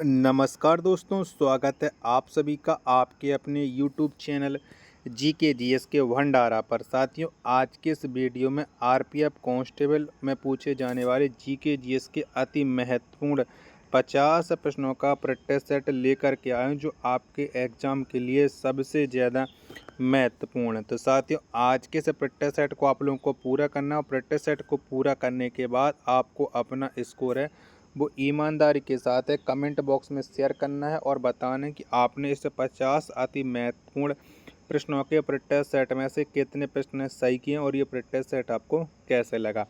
नमस्कार दोस्तों, स्वागत है आप सभी का आपके अपने YouTube चैनल जीके जीएस के भंडारा पर। साथियों, आज के इस वीडियो में आरपीएफ कांस्टेबल में पूछे जाने वाले जीके जीएस के अति महत्वपूर्ण 50 प्रश्नों का प्रैक्टिस सेट लेकर के आए, जो आपके एग्जाम के लिए सबसे ज़्यादा महत्वपूर्ण है। तो साथियों, आज के इस प्रैक्टिस सेट को आप लोगों को पूरा करना, और प्रैक्टिस सेट को पूरा करने के बाद आपको अपना स्कोर है वो ईमानदारी के साथ है कमेंट बॉक्स में शेयर करना है और बताना है कि आपने इस 50 अति महत्वपूर्ण प्रश्नों के प्रैक्टिस सेट में से कितने प्रश्न सही किए और ये प्रैक्टिस सेट आपको कैसे लगा।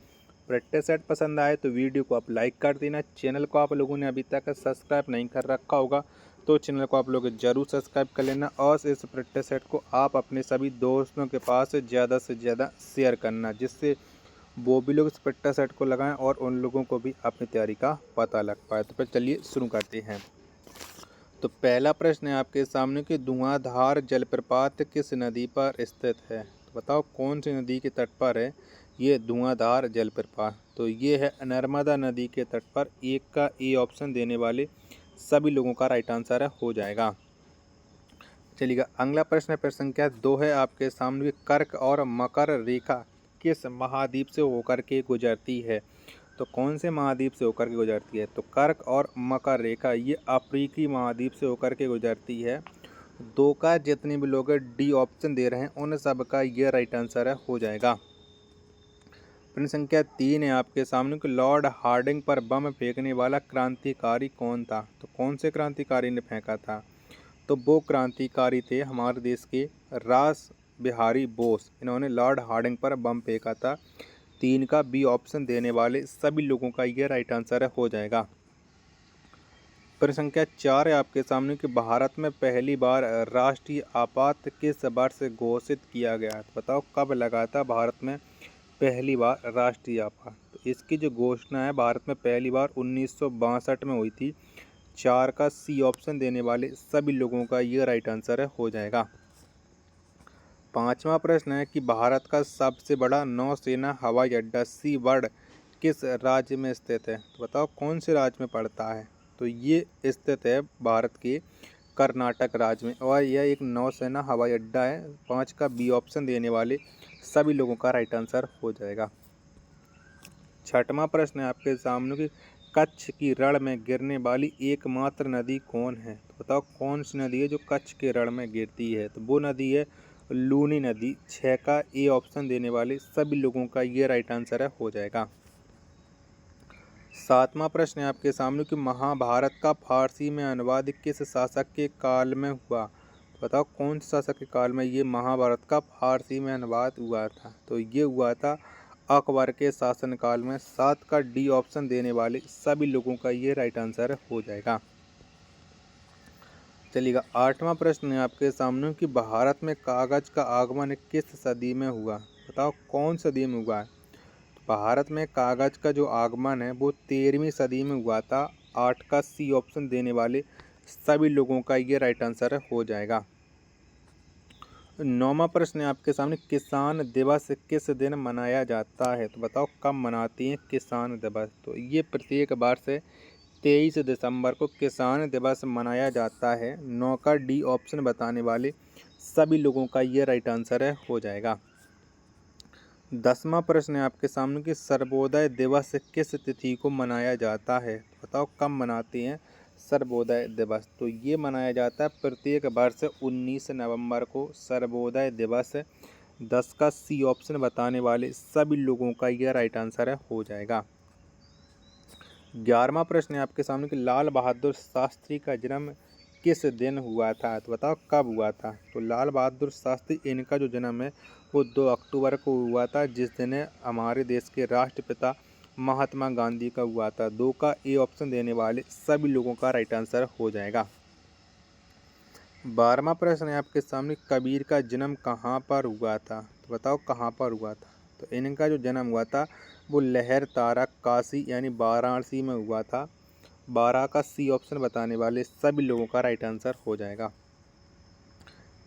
प्रैक्टिस सेट पसंद आए तो वीडियो को आप लाइक कर देना। चैनल को आप लोगों ने अभी तक सब्सक्राइब नहीं कर रखा होगा तो चैनल को आप लोग ज़रूर सब्सक्राइब कर लेना, और इस प्रैक्टिस सेट को आप अपने सभी दोस्तों के पास ज़्यादा से ज़्यादा शेयर करना, जिससे वो भी लोग इस प्रैक्टिस सेट को लगाएं और उन लोगों को भी अपनी तैयारी का पता लग पाए। तो फिर चलिए शुरू करते हैं। तो पहला प्रश्न है आपके सामने कि धुआंधार जलप्रपात किस नदी पर स्थित है। तो बताओ कौन सी नदी के तट पर है ये धुआंधार जलप्रपात। तो ये है नर्मदा नदी के तट पर। एक का ए ऑप्शन देने वाले सभी लोगों का राइट आंसर हो जाएगा। चलिएगा, अगला प्रश्न प्रश्न संख्या 2 है आपके सामने। कर्क और मकर रेखा किस महाद्वीप से होकर के गुजरती है। तो कौन से महाद्वीप से होकर के गुजरती है। तो कर्क और मकर रेखा ये अफ्रीकी महाद्वीप से होकर के गुजरती है। दो का जितने भी लोग डी ऑप्शन दे रहे हैं उन सब का ये राइट आंसर हो जाएगा। प्रश्न संख्या 3 है आपके सामने कि लॉर्ड हार्डिंग पर बम फेंकने वाला क्रांतिकारी कौन था। तो कौन से क्रांतिकारी ने फेंका था। तो वो क्रांतिकारी थे हमारे देश के रास बिहारी बोस। इन्होंने लॉर्ड हार्डिंग पर बम फेंका था। 3 का बी ऑप्शन देने वाले सभी लोगों का यह राइट आंसर हो जाएगा। प्रश्न संख्या 4 है आपके सामने कि भारत में पहली बार राष्ट्रीय आपात किस वर्ष घोषित किया गया। तो बताओ कब लगा था भारत में पहली बार राष्ट्रीय आपात। तो इसकी जो घोषणा है भारत में पहली बार 1962 में हुई थी। 4 का सी ऑप्शन देने वाले सभी लोगों का ये राइट आंसर हो जाएगा। पांचवा प्रश्न है कि भारत का सबसे बड़ा नौसेना हवाई अड्डा सी वर्ल्ड किस राज्य में स्थित है। तो बताओ कौन से राज्य में पड़ता है। तो ये स्थित है भारत के कर्नाटक राज्य में, और यह एक नौसेना हवाई अड्डा है। 5 का बी ऑप्शन देने वाले सभी लोगों का राइट आंसर हो जाएगा। छठवां प्रश्न है आपके सामने कि कच्छ की रण में गिरने वाली एकमात्र नदी कौन है। तो बताओ कौन सी नदी है जो कच्छ के रण में गिरती है। तो वो नदी है लूनी नदी। 6 का ए ऑप्शन देने वाले सभी लोगों का ये राइट आंसर हो जाएगा। सातवां प्रश्न है आपके सामने कि महाभारत का फारसी में अनुवाद किस शासक के काल में हुआ। तो बताओ कौन से शासक के काल में ये महाभारत का फारसी में अनुवाद हुआ था। तो ये हुआ था अकबर के शासनकाल में। 7 का डी ऑप्शन देने वाले सभी लोगों का ये राइट आंसर हो जाएगा। चलिएगा, आठवां प्रश्न है आपके सामने कि भारत में कागज का आगमन किस सदी में हुआ। बताओ कौन सदी में हुआ है। तो भारत में कागज का जो आगमन है वो 13वीं सदी में हुआ था। 8 का सी ऑप्शन देने वाले सभी लोगों का ये राइट आंसर हो जाएगा। 9वां प्रश्न है आपके सामने किसान दिवस किस दिन मनाया जाता है। तो बताओ कब मनाती हैं किसान दिवस। तो ये प्रत्येक वर्ष 23 दिसंबर को किसान दिवस मनाया जाता है। 9 का डी ऑप्शन बताने वाले सभी लोगों का ये राइट आंसर हो जाएगा। 10वां प्रश्न है आपके सामने कि सर्वोदय दिवस किस तिथि को मनाया जाता है। तो बताओ कब मनाते हैं सर्वोदय दिवस। तो ये मनाया जाता है प्रत्येक वर्ष 19 नवंबर को सर्वोदय दिवस। 10 का सी ऑप्शन बताने वाले सभी लोगों का यह राइट आंसर हो जाएगा। 11वां प्रश्न है आपके सामने कि लाल बहादुर शास्त्री का जन्म किस दिन हुआ था। तो बताओ कब हुआ था। तो लाल बहादुर शास्त्री इनका जो जन्म है वो 2 अक्टूबर को हुआ था, जिस दिन हमारे देश के राष्ट्रपिता महात्मा गांधी का हुआ था। 2 का ए ऑप्शन देने वाले सभी लोगों का राइट आंसर हो जाएगा। 12वां प्रश्न है आपके सामने कबीर का जन्म कहाँ पर हुआ था। तो बताओ कहाँ पर हुआ था। तो इनका जो जन्म हुआ था वो लहर तारा काशी यानी वाराणसी में हुआ था। 12 का सी ऑप्शन बताने वाले सभी लोगों का राइट आंसर हो जाएगा।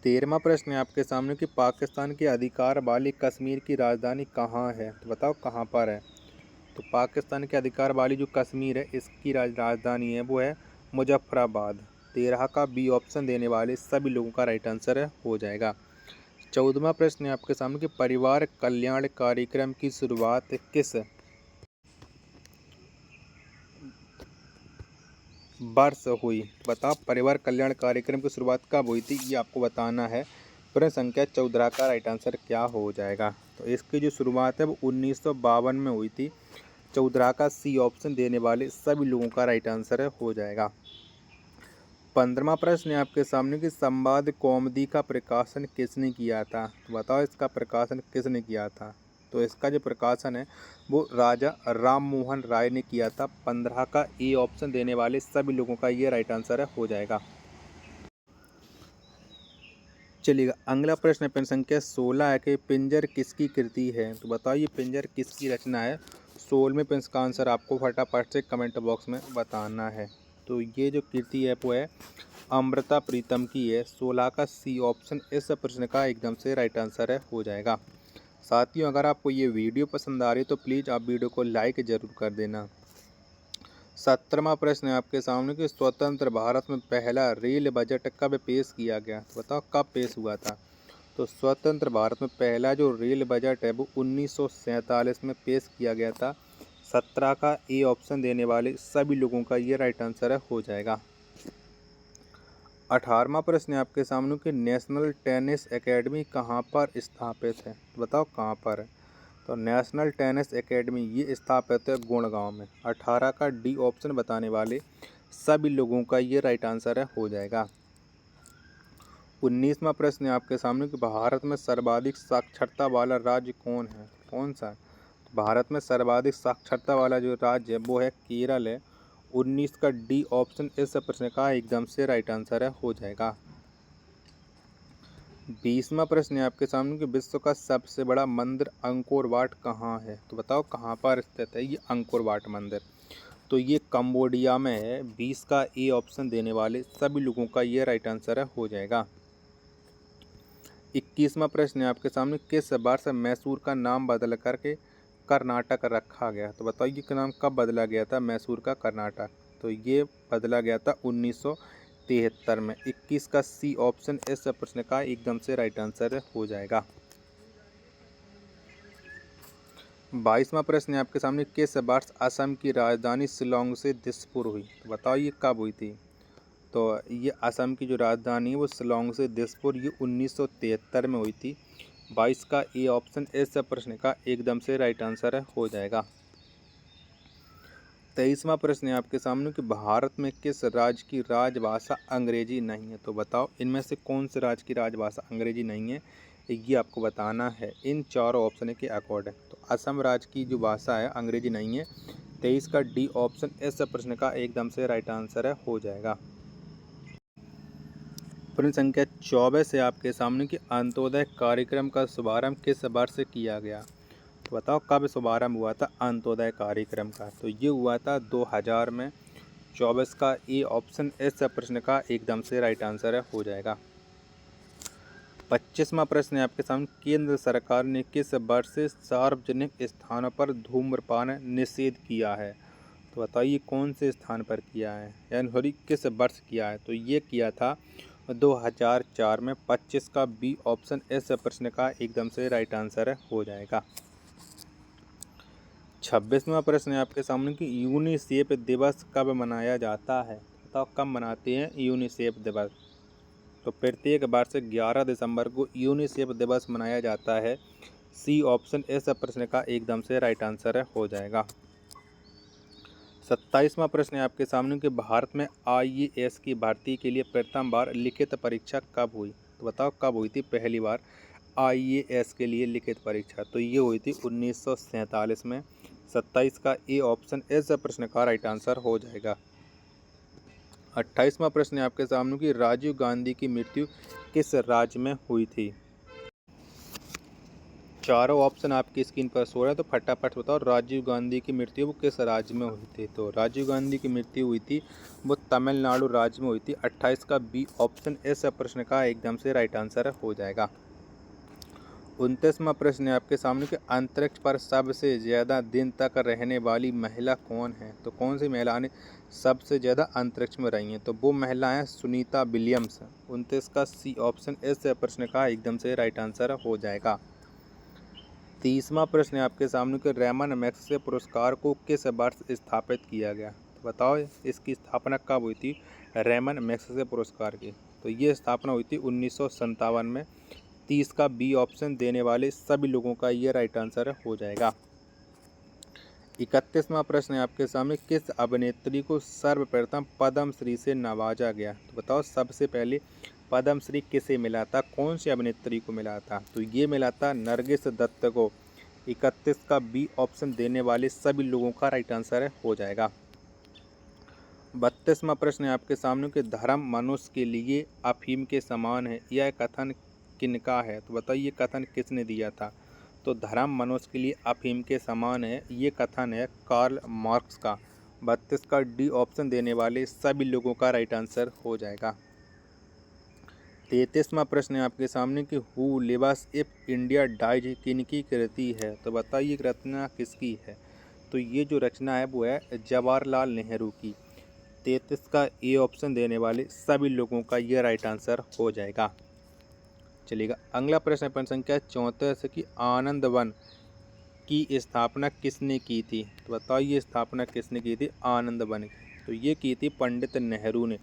13वां प्रश्न है आपके सामने कि पाकिस्तान के अधिकार वाली कश्मीर की राजधानी कहाँ है। तो बताओ कहाँ पर है। तो पाकिस्तान के अधिकार वाली जो कश्मीर है इसकी राजधानी है वो है मुजफ्फराबाद। 13 का बी ऑप्शन देने वाले सभी लोगों का राइट आंसर हो जाएगा। 14वां प्रश्न है आपके सामने कि परिवार कल्याण कार्यक्रम की शुरुआत किस वर्ष हुई? बताओ परिवार कल्याण कार्यक्रम की शुरुआत कब हुई थी, ये आपको बताना है। प्रश्न संख्या 14 का राइट आंसर क्या हो जाएगा? तो इसकी जो शुरुआत है वो 1952 में हुई थी। 14 का सी ऑप्शन देने वाले सभी लोगों का राइट आंसर हो जाएगा। 15वां प्रश्न है आपके सामने कि संवाद कौमुदी का प्रकाशन किसने किया था? तो बताओ इसका प्रकाशन किसने किया था? तो इसका जो प्रकाशन है वो राजा राम मोहन राय ने किया था। 15 का ए ऑप्शन देने वाले सभी लोगों का ये राइट आंसर हो जाएगा। चलिएगा अगला प्रश्न है प्रश्न संख्या 16 है कि पिंजर किसकी कृति है? तो बताओ ये पिंजर किसकी रचना है? 16वें प्रश्न का आंसर आपको फटाफट से कमेंट बॉक्स में बताना है। तो ये जो कृति है वो है अमृता प्रीतम की है। 16 का सी ऑप्शन इस प्रश्न का एकदम से राइट आंसर हो जाएगा। साथियों अगर आपको ये वीडियो पसंद आ रही है तो प्लीज़ आप वीडियो को लाइक ज़रूर कर देना। 17वां प्रश्न है आपके सामने कि स्वतंत्र भारत में पहला रेल बजट कब पेश किया गया? तो बताओ कब पेश हुआ था? तो स्वतंत्र भारत में पहला जो रेल बजट है वो 1947 में पेश किया गया था। 17 का ए ऑप्शन देने वाले सभी लोगों का ये राइट आंसर हो जाएगा। 18वां प्रश्न है आपके सामने कि नेशनल टेनिस एकेडमी कहाँ पर स्थापित है? तो बताओ कहाँ पर है? तो नेशनल टेनिस एकेडमी ये स्थापित है गुड़गांव में। 18 का डी ऑप्शन बताने वाले सभी लोगों का ये राइट आंसर हो जाएगा। 19वां प्रश्न है आपके सामने कि भारत में सर्वाधिक साक्षरता वाला राज्य कौन है? कौन सा है? भारत में सर्वाधिक साक्षरता वाला जो राज्य है वो है केरल है। 19 का डी ऑप्शन इस प्रश्न का एकदम से राइट आंसर हो जाएगा। 20वां प्रश्न है आपके सामने कि विश्व का सबसे बड़ा मंदिर अंकोर वाट कहाँ है? तो बताओ कहाँ पर स्थित है ये अंकोर वाट मंदिर? तो ये कंबोडिया में है। 20 का ए ऑप्शन देने वाले सभी लोगों का ये राइट आंसर हो जाएगा। 21वां प्रश्न है आपके सामने किस वर्ष मैसूर का नाम बदल करके कर्नाटक रखा गया? तो बताइए कि नाम कब बदला गया था मैसूर का कर्नाटक? तो ये बदला गया था 1973 में। 21 का सी ऑप्शन इस प्रश्न का एकदम से राइट आंसर हो जाएगा। 22वां प्रश्न है आपके सामने किस वर्ष असम की राजधानी शिलोंग से दिसपुर हुई? तो बताओ ये कब हुई थी? तो ये असम की जो राजधानी है वो शिलोंग से दिसपुर ये 1973 में हुई थी। 22 का ए ऑप्शन इस प्रश्न का एकदम से राइट आंसर हो जाएगा। 23वां प्रश्न है आपके सामने कि भारत में किस राज्य की राजभाषा अंग्रेजी नहीं है? तो बताओ इनमें से कौन से राज्य की राजभाषा अंग्रेजी नहीं है, ये आपको बताना है इन चारों ऑप्शन के अकॉर्डिंग। तो असम राज्य की जो भाषा है अंग्रेजी नहीं है। 23 का डी ऑप्शन इस प्रश्न का एकदम से राइट आंसर हो जाएगा। प्रश्न संख्या 24 है आपके सामने कि अंत्योदय कार्यक्रम का शुभारंभ किस वर्ष से किया गया? तो बताओ कब शुभारंभ हुआ था अंत्योदय कार्यक्रम का? तो ये हुआ था 2000 में। 24 का ए ऑप्शन इस प्रश्न का एकदम से राइट आंसर हो जाएगा। 25वां प्रश्न है आपके सामने केंद्र सरकार ने किस वर्ष से सार्वजनिक स्थानों पर धूम्रपान निषेध किया है? तो बताइए कौन से स्थान पर किया है, यानी सॉरी किस वर्ष किया है? तो ये किया था 2004 में। 25 का बी ऑप्शन इस प्रश्न का एकदम से राइट आंसर हो जाएगा। 26वां प्रश्न है आपके सामने कि यूनिसेफ दिवस कब मनाया जाता है? बताओ कब मनाते हैं यूनिसेफ दिवस? तो प्रत्येक वर्ष 11 दिसंबर को यूनिसेफ दिवस मनाया जाता है। सी ऑप्शन इस प्रश्न का एकदम से राइट आंसर हो जाएगा। 27वां प्रश्न है आपके सामने कि भारत में IAS की भर्ती के लिए प्रथम बार लिखित परीक्षा कब हुई? तो बताओ कब हुई थी पहली बार IAS के लिए लिखित परीक्षा? तो ये हुई थी 1947 में। 27 का ए ऑप्शन इस प्रश्न का राइट आंसर हो जाएगा। 28वां प्रश्न है आपके सामने कि राजीव गांधी की मृत्यु किस राज्य में हुई थी? चारों ऑप्शन आपकी स्क्रीन पर शो रहा है, तो फटाफट बताओ राजीव गांधी की मृत्यु वो किस राज्य में हुई थी? तो राजीव गांधी की मृत्यु हुई थी वो तमिलनाडु राज्य में हुई थी। 28 का बी ऑप्शन इस प्रश्न का एकदम से राइट आंसर हो जाएगा। 29वां प्रश्न है आपके सामने कि अंतरिक्ष पर सबसे ज़्यादा दिन तक रहने वाली महिला कौन है? तो कौन सी महिला ने सबसे ज़्यादा अंतरिक्ष में रही हैं? तो वो महिला हैं सुनीता विलियम्स। 29 का सी ऑप्शन इस प्रश्न का एकदम से राइट आंसर हो जाएगा। 30वां प्रश्न है आपके सामने कि रेमन मैग्सेसे पुरस्कार को किस वर्ष स्थापित किया गया? तो बताओ इसकी स्थापना कब हुई थी रेमन मैग्सेसे पुरस्कार की? तो ये स्थापना हुई थी 1957 में। 30 का बी ऑप्शन देने वाले सभी लोगों का ये राइट आंसर हो जाएगा। 31वां प्रश्न है आपके सामने, किस अभिनेत्री को सर्वप्रथम पद्म श्री से नवाजा गया? तो बताओ सबसे पहले पद्म श्री किसे मिला था, कौन सी अभिनेत्री को मिला था? तो ये मिला था नरगिस दत्त को। 31 का बी ऑप्शन देने वाले सभी लोगों का राइट आंसर हो जाएगा। 32वां प्रश्न है आपके सामने कि धर्म मनुष्य के लिए अफीम के समान है, यह कथन किनका है? तो बताइए कथन किसने दिया था? तो धर्म मनुष्य के लिए अफीम के समान है, ये कथन है कार्ल मार्क्स का। 32 का डी ऑप्शन देने वाले सभी लोगों का राइट आंसर हो जाएगा। 33वां प्रश्न है आपके सामने कि who lives if India dies किनकी कृति है? तो बताइए रचना किसकी है? तो ये जो रचना है वो है जवाहरलाल नेहरू की। 33 का ए ऑप्शन देने वाले सभी लोगों का ये राइट आंसर हो जाएगा। चलिएगा अगला प्रश्न प्रश्न संख्या 34 की आनंद वन की स्थापना किसने की थी? तो बताओ ये स्थापना किसने की थी आनंद वन की? तो ये की थी पंडित नेहरू ने।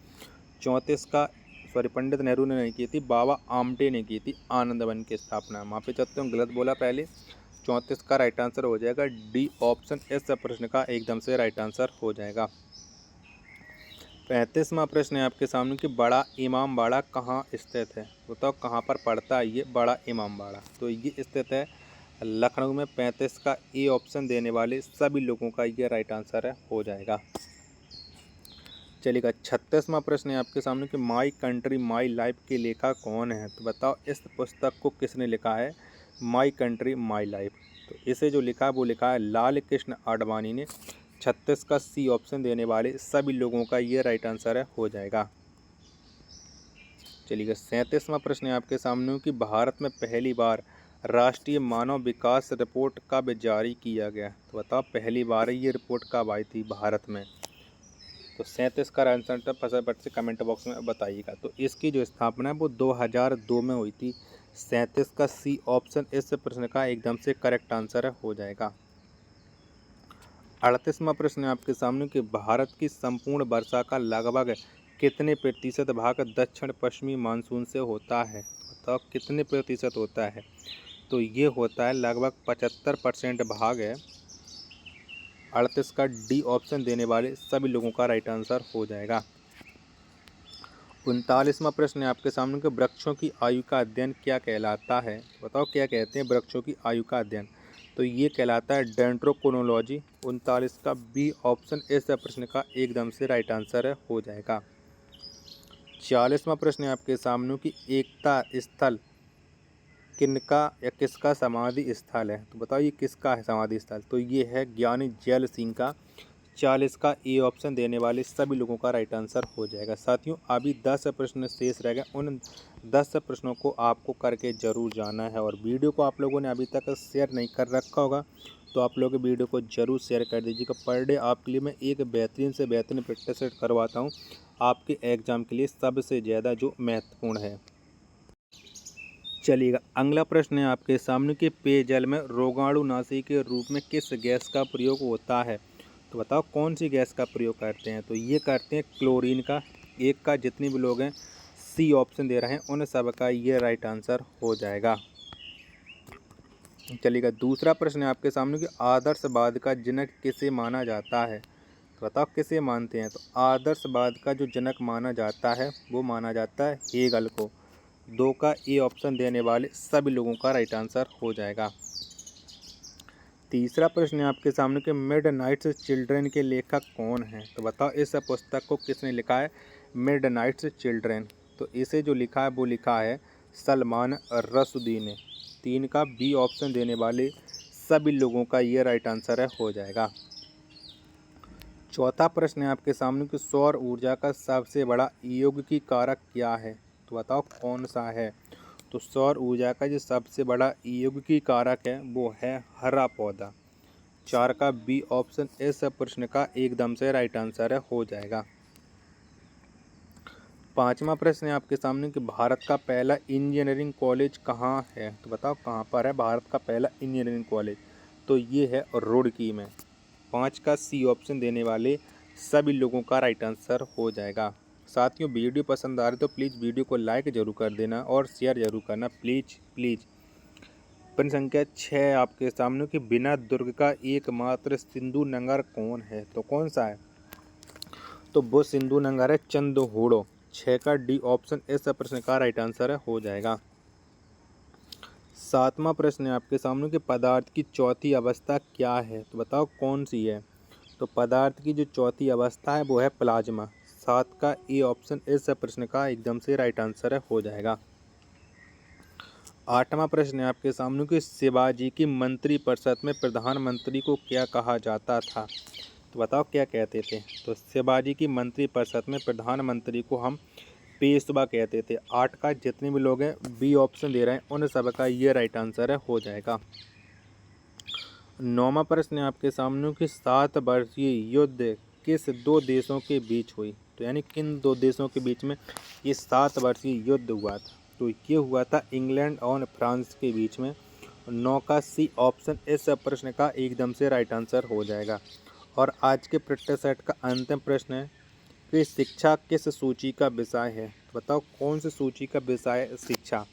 34 का पंडित नेहरू ने नहीं की थी, बाबा आमटे ने की थी आनंद वन की स्थापना। वहाँ पे चलते हूँ, गलत बोला पहले। 34 का राइट आंसर हो जाएगा डी ऑप्शन इस प्रश्न का एकदम से राइट आंसर हो जाएगा। 35वां प्रश्न है आपके सामने कि बड़ा इमामबाड़ा कहाँ स्थित है? बताओ कहाँ पर पड़ता है ये बड़ा इमामबाड़ा? तो ये स्थित है लखनऊ में। 35 का ए ऑप्शन देने वाले सभी लोगों का ये राइट आंसर है हो जाएगा। चलिएगा 36वां प्रश्न है आपके सामने कि माई कंट्री माई लाइफ के लेखक कौन है? तो बताओ इस पुस्तक को किसने लिखा है माई कंट्री माई लाइफ? तो इसे जो लिखा है वो लिखा है लाल कृष्ण आडवाणी ने। 36 का सी ऑप्शन देने वाले सभी लोगों का ये राइट आंसर है हो जाएगा। चलिएगा 37वां प्रश्न है आपके सामने कि भारत में पहली बार राष्ट्रीय मानव विकास रिपोर्ट कब जारी किया गया? तो बताओ पहली बार ये रिपोर्ट कब आई थी भारत में? तो 37 का आंसर फटाफट से कमेंट बॉक्स में बताइएगा। तो इसकी जो स्थापना है वो 2002 में हुई थी। 37 का सी ऑप्शन इस प्रश्न का एकदम से करेक्ट आंसर हो जाएगा। 38वां प्रश्न है आपके सामने कि भारत की संपूर्ण वर्षा का लगभग कितने प्रतिशत भाग दक्षिण पश्चिमी मानसून से होता है? तो कितने प्रतिशत होता है? तो ये होता है लगभग 75% भाग है। 38 का डी ऑप्शन देने वाले सभी लोगों का राइट आंसर हो जाएगा। 39वां प्रश्न है आपके सामने कि वृक्षों की आयु का अध्ययन क्या कहलाता है? बताओ क्या कहते हैं वृक्षों की आयु का अध्ययन? तो ये कहलाता है डेंड्रोक्रोनोलॉजी। 39 का बी ऑप्शन इस प्रश्न का एकदम से राइट आंसर हो जाएगा। 40वां प्रश्न है आपके सामने कि एकता स्थल किनका या किसका समाधि स्थल है? तो बताओ ये किसका है समाधि स्थल? तो ये है ज्ञानी जैल सिंह का। 40 का ए ऑप्शन देने वाले सभी लोगों का राइट आंसर हो जाएगा। साथियों अभी 10 प्रश्न शेष रह गए, उन 10 प्रश्नों को आपको करके ज़रूर जाना है। और वीडियो को आप लोगों ने अभी तक शेयर नहीं कर रखा होगा तो आप लोग वीडियो को ज़रूर शेयर कर दीजिएगा। पर डे आपके लिए मैं एक बेहतरीन से बेहतरीन प्रैक्टिस सेट करवाता हूँ आपके एग्ज़ाम के लिए सबसे ज़्यादा जो महत्वपूर्ण है। चलिएगा अगला प्रश्न है आपके सामने कि पेयजल में रोगाणुनाशी के रूप में किस गैस का प्रयोग होता है? तो बताओ कौन सी गैस का प्रयोग करते हैं? तो ये करते हैं क्लोरीन का। एक का जितने भी लोग हैं सी ऑप्शन दे रहे हैं उन सब का ये राइट आंसर हो जाएगा। चलिएगा दूसरा प्रश्न है आपके सामने कि आदर्शवाद का जनक किसे माना जाता है? तो बताओ किसे मानते हैं? तो आदर्शवाद का जो जनक माना जाता है वो माना जाता है हेगल को। 2 का ए ऑप्शन देने वाले सभी लोगों का राइट आंसर हो जाएगा। तीसरा प्रश्न है आपके सामने कि मिडनाइट्स चिल्ड्रन के लेखक कौन हैं? तो बताओ इस पुस्तक को किसने लिखा है मिडनाइट्स चिल्ड्रन? तो इसे जो लिखा है वो लिखा है सलमान रशदी ने। 3 का बी ऑप्शन देने वाले सभी लोगों का ये राइट आंसर हो जाएगा। चौथा प्रश्न है आपके सामने कि सौर ऊर्जा का सबसे बड़ा योगिकी कारक क्या है? तो बताओ कौन सा है? तो सौर ऊर्जा का जो सबसे बड़ा योगिकी कारक है वो है हरा पौधा। 4 का बी ऑप्शन इस प्रश्न का एकदम से राइट आंसर है हो जाएगा। 5वां प्रश्न है आपके सामने कि भारत का पहला इंजीनियरिंग कॉलेज कहाँ है। तो बताओ कहाँ पर है भारत का पहला इंजीनियरिंग कॉलेज। तो ये है रुड़की में। 5 का सी ऑप्शन देने वाले सभी लोगों का राइट आंसर हो जाएगा। साथियों, वीडियो पसंद आ रही तो प्लीज़ वीडियो को लाइक ज़रूर कर देना और शेयर ज़रूर करना प्लीज़। प्रश्न संख्या 6 आपके सामने कि बिना दुर्ग का एकमात्र सिंधु नगर कौन है। तो कौन सा है। तो वो सिंधु नगर है चंदहोड़ो। 6 का डी ऑप्शन इस प्रश्न का राइट आंसर है हो जाएगा। 7वां प्रश्न है आपके सामने कि पदार्थ की चौथी अवस्था क्या है। तो बताओ कौन सी है। तो पदार्थ की जो चौथी अवस्था है वो है प्लाज्मा। 7 का ए ऑप्शन इस प्रश्न का एकदम से राइट आंसर है हो जाएगा। 8वां प्रश्न है आपके सामने कि शिवाजी की मंत्रिपरिषद में प्रधानमंत्री को क्या कहा जाता था। तो बताओ क्या कहते थे। तो शिवाजी की मंत्रिपरिषद में प्रधानमंत्री को हम पेशवा कहते थे। 8 का जितने भी लोग हैं बी ऑप्शन दे रहे हैं उन सब का ये राइट आंसर है हो जाएगा। 9वां प्रश्न है आपके सामने कि 7 वर्षीय युद्ध किस दो देशों के बीच हुई। तो यानी किन दो देशों के बीच में ये 7 वर्षीय युद्ध हुआ था। तो ये हुआ था इंग्लैंड और फ्रांस के बीच में। 9 का सी ऑप्शन इस प्रश्न का एकदम से राइट आंसर हो जाएगा। और आज के प्रैक्टिस सेट का अंतिम प्रश्न है कि शिक्षा किस सूची का विषय है। तो बताओ कौन सी सूची का विषय है शिक्षा।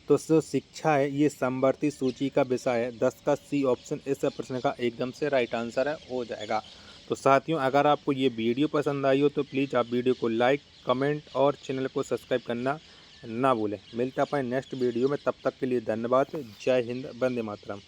तो जो शिक्षा है ये समवर्ती सूची का विषय है। 10 का सी ऑप्शन इस प्रश्न का एकदम से राइट आंसर है हो जाएगा। तो साथियों, अगर आपको ये वीडियो पसंद आई हो तो प्लीज़ आप वीडियो को लाइक कमेंट और चैनल को सब्सक्राइब करना ना भूलें। मिलता है अपने नेक्स्ट वीडियो में, तब तक के लिए धन्यवाद। जय हिंद, वंदे मातरम।